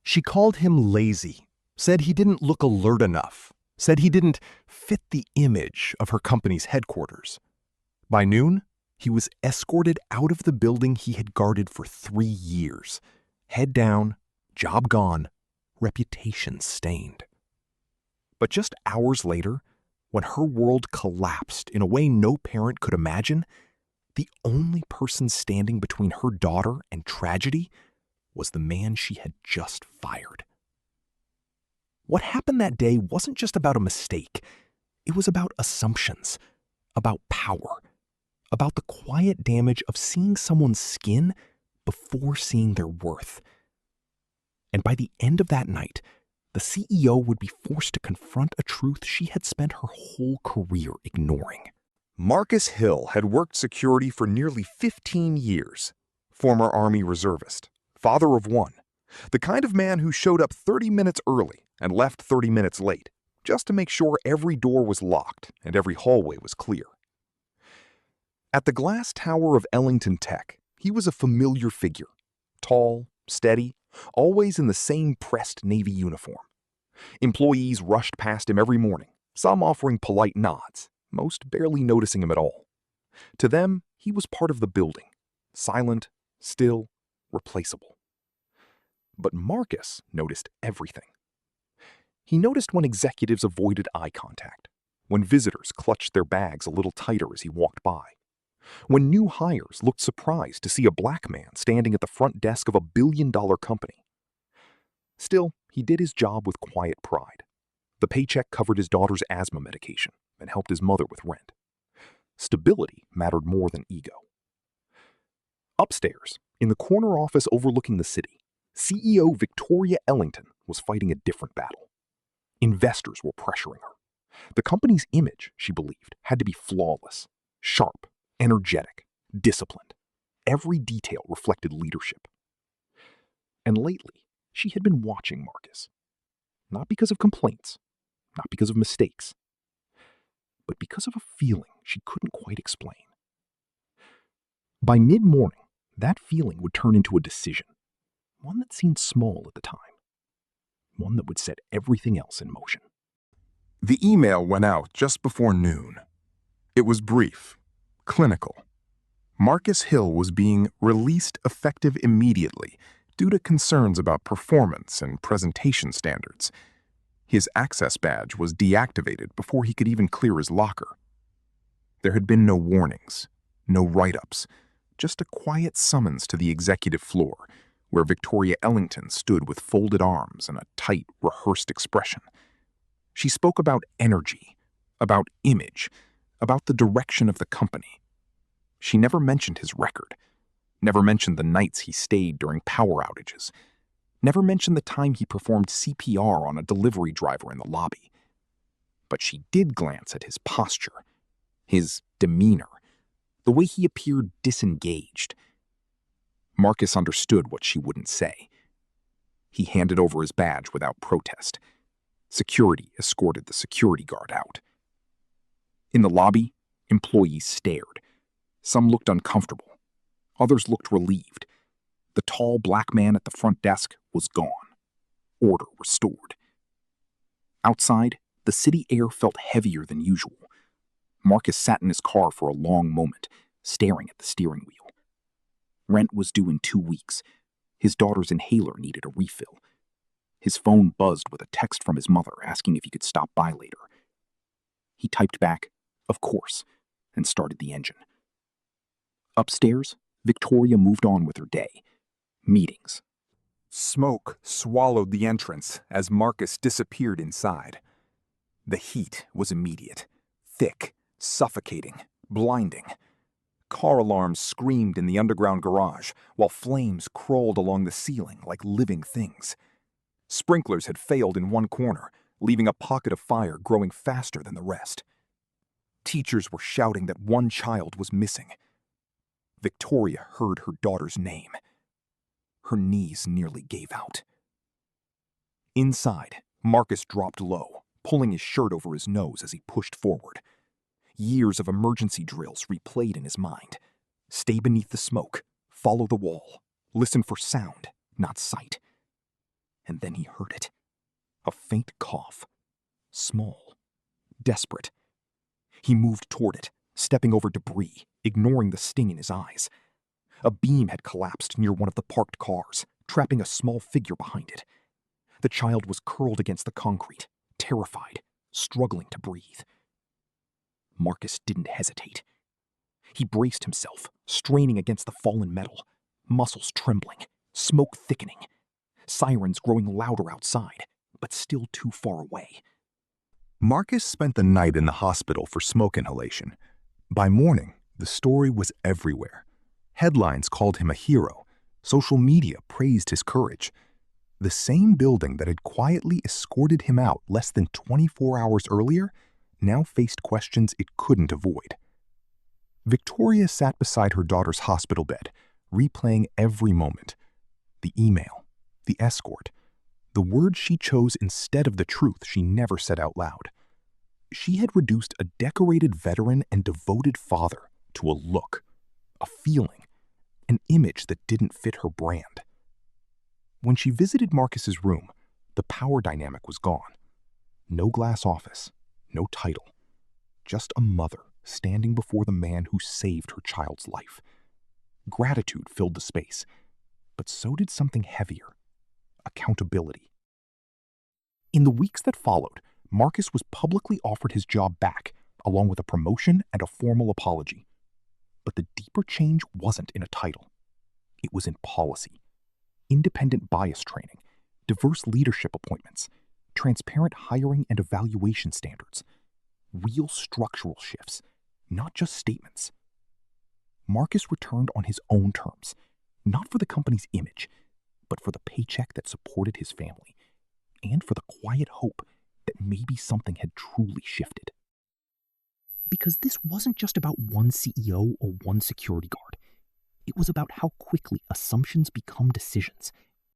She called him lazy, said he didn't look alert enough, said he didn't fit the image of her company's headquarters. By noon, he was escorted out of the building he had guarded for 3 years. Head down, job gone, reputation stained. But just hours later, when her world collapsed in a way no parent could imagine, the only person standing between her daughter and tragedy was the man she had just fired. What happened that day wasn't just about a mistake. It was about assumptions, about power, about the quiet damage of seeing someone's skin before seeing their worth. And by the end of that night, the CEO would be forced to confront a truth she had spent her whole career ignoring. Marcus Hill had worked security for nearly 15 years. Former Army reservist, father of one, the kind of man who showed up 30 minutes early and left 30 minutes late, just to make sure every door was locked and every hallway was clear. At the glass tower of Ellington Tech, he was a familiar figure, tall, steady, always in the same pressed Navy uniform. Employees rushed past him every morning, some offering polite nods, most barely noticing him at all. To them, he was part of the building, silent, still, replaceable. But Marcus noticed everything. He noticed when executives avoided eye contact, when visitors clutched their bags a little tighter as he walked by, when new hires looked surprised to see a black man standing at the front desk of a billion-dollar company. Still, he did his job with quiet pride. The paycheck covered his daughter's asthma medication and helped his mother with rent. Stability mattered more than ego. Upstairs, in the corner office overlooking the city, CEO Victoria Ellington was fighting a different battle. Investors were pressuring her. The company's image, she believed, had to be flawless, sharp, energetic, disciplined. Every detail reflected leadership. And lately, she had been watching Marcus. Not because of complaints, not because of mistakes, but because of a feeling she couldn't quite explain. By mid-morning, that feeling would turn into a decision, one that seemed small at the time, one that would set everything else in motion. The email went out just before noon. It was brief, clinical. Marcus Hill was being released effective immediately due to concerns about performance and presentation standards. His access badge was deactivated before he could even clear his locker. There had been no warnings, no write-ups, just a quiet summons to the executive floor, where Victoria Ellington stood with folded arms and a tight, rehearsed expression. She spoke about energy, about image, about the direction of the company. She never mentioned his record, never mentioned the nights he stayed during power outages, never mentioned the time he performed CPR on a delivery driver in the lobby. But she did glance at his posture, his demeanor, the way he appeared disengaged. Marcus understood what she wouldn't say. He handed over his badge without protest. Security escorted the security guard out. In the lobby, employees stared. Some looked uncomfortable. Others looked relieved. The tall black man at the front desk was gone. Order restored. Outside, the city air felt heavier than usual. Marcus sat in his car for a long moment, staring at the steering wheel. Rent was due in 2 weeks. His daughter's inhaler needed a refill. His phone buzzed with a text from his mother asking if he could stop by later. He typed back, "Of course," and started the engine. Upstairs, Victoria moved on with her day. Meetings. Smoke swallowed the entrance as Marcus disappeared inside. The heat was immediate, thick, suffocating, blinding. Car alarms screamed in the underground garage, while flames crawled along the ceiling like living things. Sprinklers had failed in one corner, leaving a pocket of fire growing faster than the rest. Teachers were shouting that one child was missing. Victoria heard her daughter's name. Her knees nearly gave out. Inside, Marcus dropped low, pulling his shirt over his nose as he pushed forward. Years of emergency drills replayed in his mind. Stay beneath the smoke, follow the wall, listen for sound, not sight. And then he heard it. A faint cough. Small. Desperate. He moved toward it, stepping over debris, ignoring the sting in his eyes. A beam had collapsed near one of the parked cars, trapping a small figure behind it. The child was curled against the concrete, terrified, struggling to breathe. Marcus didn't hesitate. He braced himself, straining against the fallen metal, muscles trembling, smoke thickening, sirens growing louder outside, but still too far away. Marcus spent the night in the hospital for smoke inhalation. By morning, the story was everywhere. Headlines called him a hero. Social media praised his courage. The same building that had quietly escorted him out less than 24 hours earlier now faced questions it couldn't avoid. Victoria sat beside her daughter's hospital bed, replaying every moment. The email, the escort, the words she chose instead of the truth she never said out loud. She had reduced a decorated veteran and devoted father to a look, a feeling, an image that didn't fit her brand. When she visited Marcus's room, the power dynamic was gone. No glass office, no title, just a mother standing before the man who saved her child's life. Gratitude filled the space, but so did something heavier: accountability. In the weeks that followed, Marcus was publicly offered his job back, along with a promotion and a formal apology. But the deeper change wasn't in a title. It was in policy. Independent bias training, diverse leadership appointments, transparent hiring and evaluation standards, real structural shifts, not just statements. Marcus returned on his own terms, not for the company's image, but for the paycheck that supported his family, and for the quiet hope that maybe something had truly shifted. Because this wasn't just about one CEO or one security guard. It was about how quickly assumptions become decisions,